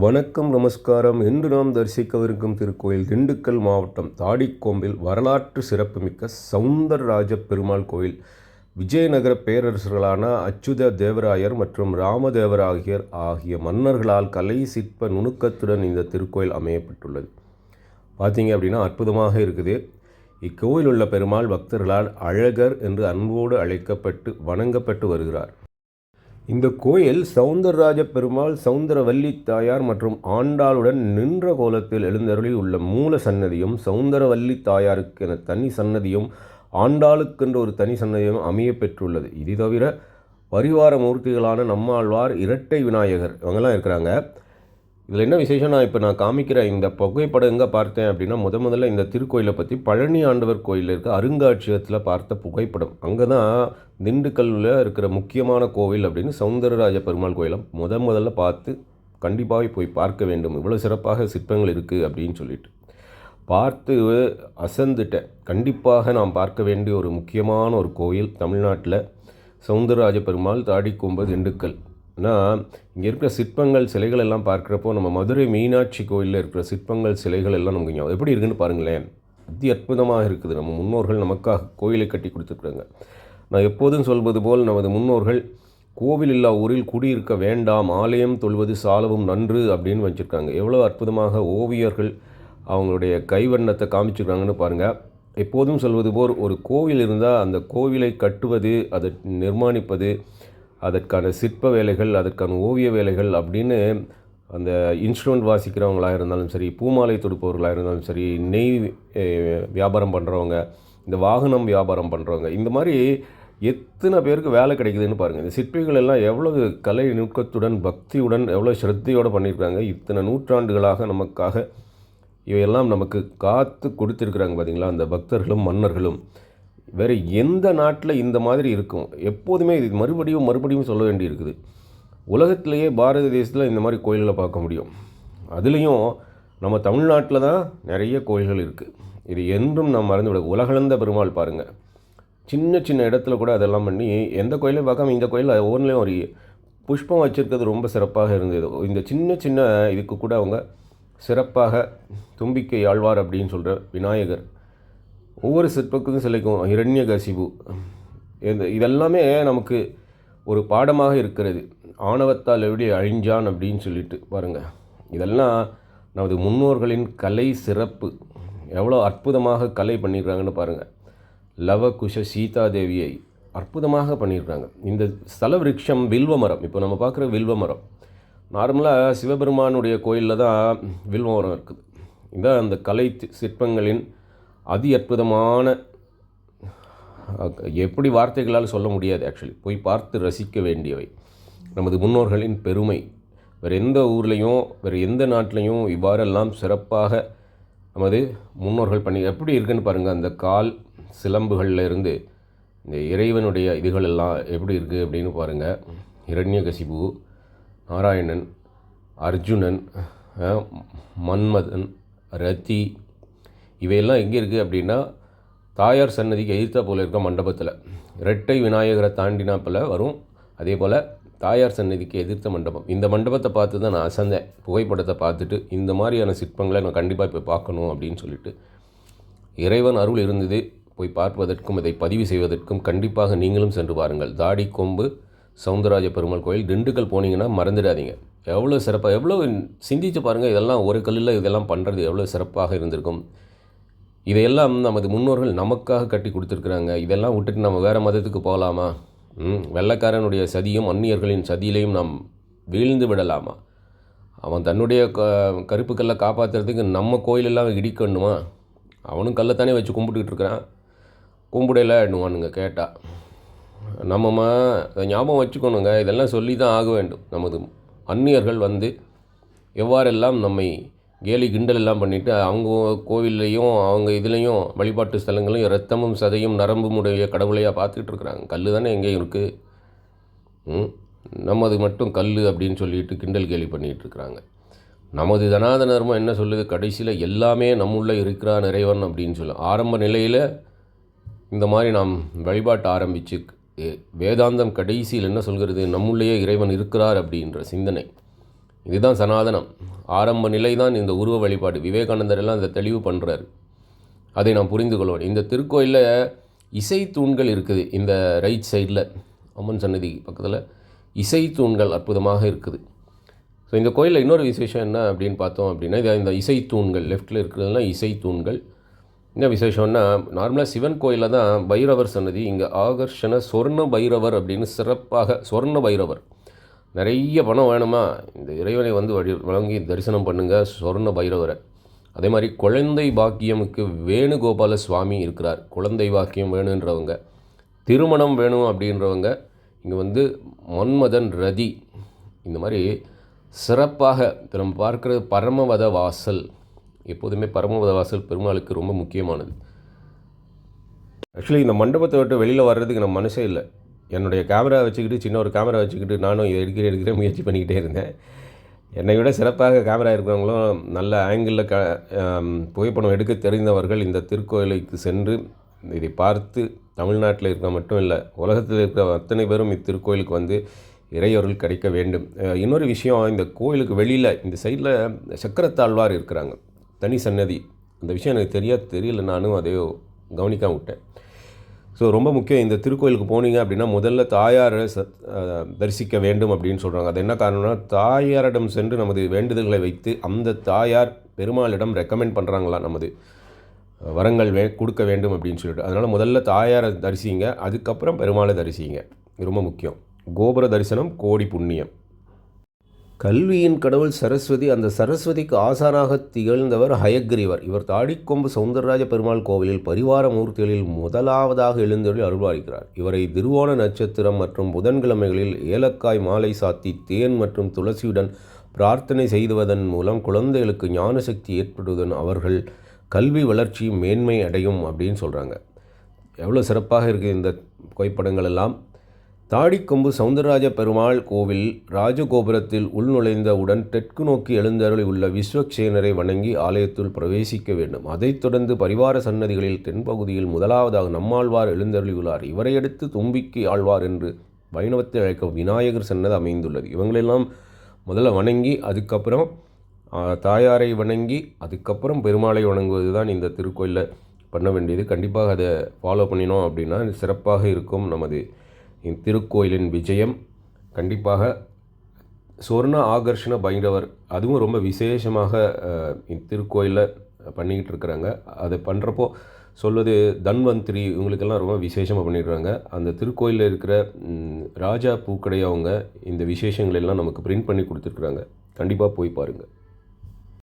வணக்கம், நமஸ்காரம். இன்று நாம் தரிசிக்கவிருக்கும் திருக்கோயில் திண்டுக்கல் மாவட்டம் தாடிக்கொம்பில் வரலாற்று சிறப்புமிக்க சவுந்தரராஜ பெருமாள் கோயில். விஜயநகர பேரரசர்களான அச்சுத தேவராயர் மற்றும் ராமதேவராயர் ஆகிய மன்னர்களால் கலை சிற்ப நுணுக்கத்துடன் இந்த திருக்கோயில் அமையப்பட்டுள்ளது. பார்த்தீங்க அப்படின்னா அற்புதமாக இருக்குது. இக்கோயில் உள்ள பெருமாள் பக்தர்களால் அழகர் என்று அன்போடு அழைக்கப்பட்டு வணங்கப்பட்டு வருகிறார். இந்த கோயில் சவுந்தரராஜ பெருமாள், சவுந்தரவல்லி தாயார் மற்றும் ஆண்டாளுடன் நின்ற கோலத்தில் எழுந்தருளி உள்ள மூல சன்னதியும், சவுந்தரவல்லி தாயாருக்கென தனி சன்னதியும், ஆண்டாளுக்கென்ற ஒரு தனி சன்னதியும் அமைய பெற்றுள்ளது. இது தவிர பரிவார மூர்த்திகளான நம்மாழ்வார், இரட்டை விநாயகர் இவங்கெல்லாம் இருக்கிறாங்க. இதில் என்ன விசேஷம், நான் காமிக்கிற இந்த புகைப்படம் எங்கே பார்த்தேன் அப்படின்னா, முதல்ல இந்த திருக்கோயிலை பற்றி பழனி ஆண்டவர் கோயிலில் இருக்க அருங்காட்சியகத்தில் பார்த்த புகைப்படம். அங்கே தான் திண்டுக்கல்லில் இருக்கிற முக்கியமான கோவில் அப்படின்னு சவுந்தரராஜ பெருமாள் கோயிலை முதல்ல பார்த்து கண்டிப்பாக போய் பார்க்க வேண்டும். இவ்வளோ சிறப்பாக சிற்பங்கள் இருக்குது அப்படின்னு சொல்லிட்டு பார்த்து அசந்துட்டேன். கண்டிப்பாக நாம் பார்க்க வேண்டிய ஒரு முக்கியமான ஒரு கோயில் தமிழ்நாட்டில் சவுந்தரராஜ பெருமாள், தாடிக்கொம்பு, திண்டுக்கல். ஆனால் இங்கே இருக்கிற சிற்பங்கள், சிலைகள் எல்லாம் பார்க்குறப்போ நம்ம மதுரை மீனாட்சி கோயிலில் இருக்கிற சிற்பங்கள், சிலைகள் எல்லாம் நமக்கு எப்படி இருக்குன்னு பாருங்களேன். அதி அற்புதமாக இருக்குது. நம்ம முன்னோர்கள் நமக்காக கோயிலை கட்டி கொடுத்துருக்குறாங்க. நான் எப்போதும் சொல்வது போல் நமது முன்னோர்கள் கோவில் இல்லா ஊரில் குடியிருக்க வேண்டாம், ஆலயம் தொழுவது சாலவும் நன்று அப்படின்னு வச்சுருக்காங்க. எவ்வளோ அற்புதமாக ஓவியர்கள் அவங்களுடைய கைவண்ணத்தை காமிச்சிருக்காங்கன்னு பாருங்கள். எப்போதும் சொல்வது போல் ஒரு கோவில் இருந்தால் அந்த கோவிலை கட்டுவது, அதை நிர்மாணிப்பது, அதற்கான சிற்ப வேலைகள், அதற்கான ஓவிய வேலைகள் அப்படின்னு அந்த இன்ஸ்ட்ருமெண்ட் வாசிக்கிறவங்களாக இருந்தாலும் சரி, பூமாலை தொடுப்பவர்களாக இருந்தாலும் சரி, நெய் வியாபாரம் பண்ணுறவங்க, இந்த வாகனம் வியாபாரம் பண்ணுறவங்க, இந்த மாதிரி எத்தனை பேருக்கு வேலை கிடைக்குதுன்னு பாருங்கள். இந்த சிற்பிகள் எல்லாம் எவ்வளவு கலை நுட்கத்துடன், பக்தியுடன், எவ்வளோ ஸ்ரத்தையோடு பண்ணியிருக்காங்க. இத்தனை நூற்றாண்டுகளாக நமக்காக இவையெல்லாம் நமக்கு காத்து கொடுத்துருக்குறாங்க. பார்த்திங்களா, அந்த பக்தர்களும் மன்னர்களும். வேறு எந்த நாட்டில் இந்த மாதிரி இருக்கும்? எப்போதுமே இது மறுபடியும் சொல்ல வேண்டி இருக்குது. உலகத்திலேயே பாரத தேசத்தில் இந்த மாதிரி கோயில்களை பார்க்க முடியும். அதுலேயும் நம்ம தமிழ்நாட்டில் தான் நிறைய கோயில்கள் இருக்குது. இது என்றும் நாம் மறந்துவிட. உலகளந்த பெருமாள் பாருங்கள், சின்ன இடத்துல கூட அதெல்லாம் பண்ணி எந்த கோயிலையும் பார்க்காம இந்த கோயிலில் ஒவ்வொன்றிலையும் ஒரு புஷ்பம் வச்சுருக்கிறது ரொம்ப சிறப்பாக இருந்தது. இந்த சின்ன இதுக்கு கூட அவங்க சிறப்பாக தும்பிக்கை ஆழ்வார் அப்படின்னு சொல்கிற விநாயகர், ஒவ்வொரு சிற்பத்துக்கும் சிலைக்கும் இரண்யகசிபு, இதெல்லாமே நமக்கு ஒரு பாடமாக இருக்கிறது. ஆணவத்தால் எப்படி அழிஞ்சான் அப்படின்னு சொல்லிட்டு பாருங்கள். இதெல்லாம் நமது முன்னோர்களின் கலை சிறப்பு. எவ்வளோ அற்புதமாக கலை பண்ணியிருக்காங்கன்னு பாருங்கள். லவகுஷ சீதாதேவியை அற்புதமாக பண்ணியிருக்காங்க. இந்த ஸ்தல விருட்சம் வில்வ மரம். இப்போ நம்ம பார்க்குற வில்வ மரம் நார்மலாக சிவபெருமானுடைய கோயிலில் தான் வில்வ மரம் இருக்குது. இதான் அந்த கலை சிற்பங்களின் அதி அற்புதமான, எப்படி வார்த்தைகளால் சொல்ல முடியாது. ஆக்சுவலி போய் பார்த்து ரசிக்க வேண்டியவை. நமது முன்னோர்களின் பெருமை. வேறு எந்த ஊர்லேயும் வேறு எந்த நாட்டிலையும் இவ்வாறெல்லாம் சிறப்பாக நமது முன்னோர்கள் பண்ணி எப்படி இருக்குன்னு பாருங்கள். அந்த கால் சிலம்புகளில் இருந்து இந்த இறைவனுடைய இதுகளெல்லாம் எப்படி இருக்குது அப்படின்னு பாருங்கள். இரண்யகசிபு, நாராயணன், அர்ஜுனன், மன்மதன், ரதி, இவையெல்லாம் எங்கே இருக்குது அப்படின்னா தாயார் சன்னதிக்கு எதிர்த்தா போல் இருக்க மண்டபத்தில். இரட்டை விநாயகரை தாண்டினாப்பில் வரும். அதே போல் தாயார் சன்னதிக்கு எதிர்த்த மண்டபம். இந்த மண்டபத்தை பார்த்து தான் நான் அசந்தேன். புகைப்படத்தை பார்த்துட்டு இந்த மாதிரியான சிற்பங்களை நான் கண்டிப்பாக போய் பார்க்கணும் அப்படின்னு சொல்லிட்டு, இறைவன் அருள் இருந்தது. போய் பார்ப்பதற்கும் இதை பதிவு செய்வதற்கும் கண்டிப்பாக நீங்களும் சென்று பாருங்கள். தாடிக்கொம்பு சவுந்தரராஜ பெருமாள் கோயில், திண்டுக்கல் போனீங்கன்னா மறந்துடாதீங்க. எவ்வளோ சிறப்பாக, எவ்வளோ சிந்தித்து பாருங்கள். இதெல்லாம் ஒரு கல்லில் இதெல்லாம் பண்ணுறது எவ்வளோ சிறப்பாக இருந்திருக்கும். இதையெல்லாம் நமது முன்னோர்கள் நமக்காக கட்டி கொடுத்துருக்குறாங்க. இதெல்லாம் விட்டுட்டு நம்ம வேறு மதத்துக்கு போகலாமா? வெள்ளைக்காரனுடைய சதியும் அந்நியர்களின் சதியிலையும் நாம் வீழ்ந்து விடலாமா? அவன் தன்னுடைய கருப்பு கல்லை காப்பாற்றுறதுக்கு நம்ம கோயிலெல்லாம் இடிக்கணுமா? அவனும் கல்லைத்தானே வச்சு கும்பிட்டுக்கிட்டு இருக்கிறான். கும்பிடையில் ஆயிடுவானுங்க கேட்டால். நம்ம ஞாபகம் வச்சுக்கணுங்க. இதெல்லாம் சொல்லி தான் ஆக வேண்டும். நமது அந்நியர்கள் வந்து எவ்வாறெல்லாம் நம்மை கேலி கிண்டல் எல்லாம் பண்ணிவிட்டு அவங்க கோவில்லையும் அவங்க இதுலேயும் வழிபாட்டு ஸ்தலங்களையும் இரத்தமும் சதையும் நரம்பும் உடைய கடவுளையாக பார்த்துக்கிட்டு இருக்கிறாங்க. கல் தானே எங்கேயும் இருக்குது. நமது மட்டும் கல் அப்படின்னு சொல்லிட்டு கிண்டல் கேலி பண்ணிகிட்டு இருக்கிறாங்க. நமது சனாதன தர்மம் என்ன சொல்லுது? கடைசியில் எல்லாமே நம்முள்ளே இருக்கிறான் இறைவன் அப்படின்னு சொல்ல. ஆரம்ப நிலையில் இந்த மாதிரி நாம் வழிபாட்டு ஆரம்பித்து வேதாந்தம் கடைசியில் என்ன சொல்கிறது? நம்முள்ளேயே இறைவன் இருக்கிறார் அப்படின்ற சிந்தனை. இதுதான் சனாதனம். ஆரம்ப நிலை தான் இந்த உருவ வழிபாடு. விவேகானந்தர் எல்லாம் அதை தெளிவு பண்ணுறாரு. அதை நாம் புரிந்து கொள்ளணும். இந்த திருக்கோயிலில் இசை தூண்கள் இருக்குது. இந்த ரைட் சைடில் அம்மன் சன்னதி பக்கத்தில் இசை தூண்கள் அற்புதமாக இருக்குது. ஸோ இந்த கோயிலில் இன்னொரு விசேஷம் என்ன அப்படின்னு பார்த்தோம் அப்படின்னா, இது இந்த இசை தூண்கள் லெஃப்ட்டில் இருக்கிறதுலாம் இசை தூண்கள். என்ன விசேஷம்னா, நார்மலாக சிவன் கோயிலில் தான் பைரவர் சன்னதி. இங்கே ஆகர்ஷண சொர்ண பைரவர் அப்படின்னு சிறப்பாக, சொர்ண பைரவர். நிறைய பணம் வேணுமா, இந்த இறைவனை வந்து வழங்கி தரிசனம் பண்ணுங்கள் சொர்ண பைரவரை. அதே மாதிரி குழந்தை பாக்கியமுக்கு வேணுகோபால சுவாமி இருக்கிறார். குழந்தை பாக்கியம் வேணுன்றவங்க, திருமணம் வேணும் அப்படின்றவங்க இங்கே வந்து மன்மதன் ரதி, இந்த மாதிரி சிறப்பாக நம்ம பார்க்குறது பரமவத வாசல். எப்போதுமே பரமவத வாசல் பெருமாளுக்கு ரொம்ப முக்கியமானது. ஆக்சுவலி இந்த மண்டபத்தை விட்டு வெளியில் வர்றதுக்கு நம்ம மனசே இல்லை. என்னுடைய கேமரா வச்சுக்கிட்டு, சின்ன ஒரு கேமரா வச்சுக்கிட்டு நானும் எடுக்கிற முயற்சி பண்ணிக்கிட்டே இருந்தேன். என்னை விட சிறப்பாக கேமரா இருக்கிறவங்களும் நல்ல ஆங்கிளில் புகைப்படம் எடுக்க தெரிந்தவர்கள் இந்த திருக்கோயிலுக்கு சென்று இதை பார்த்து தமிழ்நாட்டில் இருக்க மட்டும் இல்லை, உலகத்தில் இருக்கிற அத்தனை பேரும் இத்திருக்கோயிலுக்கு வந்து இறையொருள் கிடைக்க வேண்டும். இன்னொரு விஷயம், இந்த கோயிலுக்கு வெளியில் இந்த சைடில் சக்கரத்தாழ்வார் இருக்கிறாங்க, தனி சன்னதி. அந்த விஷயம் எனக்கு தெரியல, நானும் அதை கவனிக்காம விட்டேன். ஸோ ரொம்ப முக்கியம். இந்த திருக்கோயிலுக்கு போனீங்க அப்படின்னா முதல்ல தாயாரை தரிசிக்க வேண்டும் அப்படின்னு சொல்கிறாங்க. அது என்ன காரணம்னா, தாயாரிடம் சென்று நமது வேண்டுதல்களை வைத்து அந்த தாயார் பெருமாளிடம் ரெக்கமெண்ட் பண்ணுறாங்களாம் நமது வரங்கள் கொடுக்க வேண்டும் அப்படின்னு சொல்லிட்டு. அதனால் முதல்ல தாயாரை தரிசிங்க, அதுக்கப்புறம் பெருமாளை தரிசிங்க. இது ரொம்ப முக்கியம். கோபுர தரிசனம் கோடி புண்ணியம். கல்வியின் கடவுள் சரஸ்வதி. அந்த சரஸ்வதிக்கு ஆசானாக திகழ்ந்தவர் ஹயக்ரீவர். இவர் தாடிக்கொம்பு சௌந்தரராஜ பெருமாள் கோவிலில் பரிவார மூர்த்திகளில் முதலாவதாக எழுந்தருளி அருள்பாலிக்கிறார். இவரை திருவோண நட்சத்திரம் மற்றும் புதன்கிழமைகளில் ஏலக்காய் மாலை சாத்தி தேன் மற்றும் துளசியுடன் பிரார்த்தனை செய்துவதன் மூலம் குழந்தைகளுக்கு ஞான சக்தி ஏற்படுவதன் அவர்கள் கல்வி வளர்ச்சி மேன்மை அடையும் அப்படின்னு சொல்கிறாங்க. எவ்வளோ சிறப்பாக இருக்குது இந்த புகைப்படங்கள் எல்லாம். தாடிக்கொம்பு சௌந்தரராஜ பெருமாள் கோவில் ராஜகோபுரத்தில் உள்நுழைந்தவுடன் தெற்கு நோக்கி எழுந்தருளி உள்ள விஸ்வக்சேனரை வணங்கி ஆலயத்துள் பிரவேசிக்க வேண்டும். அதைத் தொடர்ந்து பரிவார சன்னதிகளில் தென்பகுதியில் முதலாவதாக நம்மாழ்வார் எழுந்தருளியுள்ளார். இவரையடுத்து தும்பிக்கை ஆழ்வார் என்று வைணவத்தை அழைக்கும் விநாயகர் சன்னதி அமைந்துள்ளது. இவங்களெல்லாம் முதல்ல வணங்கி அதுக்கப்புறம் தாயாரை வணங்கி அதுக்கப்புறம் பெருமாளை வணங்குவது தான் இந்த திருக்கோயிலில் பண்ண வேண்டியது. கண்டிப்பாக அதை ஃபாலோ பண்ணினோம் அப்படின்னா சிறப்பாக இருக்கும் நமது திருக்கோயிலின் விஜயம். கண்டிப்பாக சொர்ண ஆகர்ஷண பைரவர் அதுவும் ரொம்ப விசேஷமாக திருக்கோயிலில் பண்ணிக்கிட்டு இருக்கிறாங்க. அதை பண்ணுறப்போ சொல்வது தன்வந்திரி, இவங்களுக்கெல்லாம் ரொம்ப விசேஷமாக பண்ணிடுறாங்க. அந்த திருக்கோயிலில் இருக்கிற ராஜா பூக்கடை அவங்க இந்த விசேஷங்கள் எல்லாம் நமக்கு பிரிண்ட் பண்ணி கொடுத்துருக்குறாங்க. கண்டிப்பாக போய் பாருங்கள்.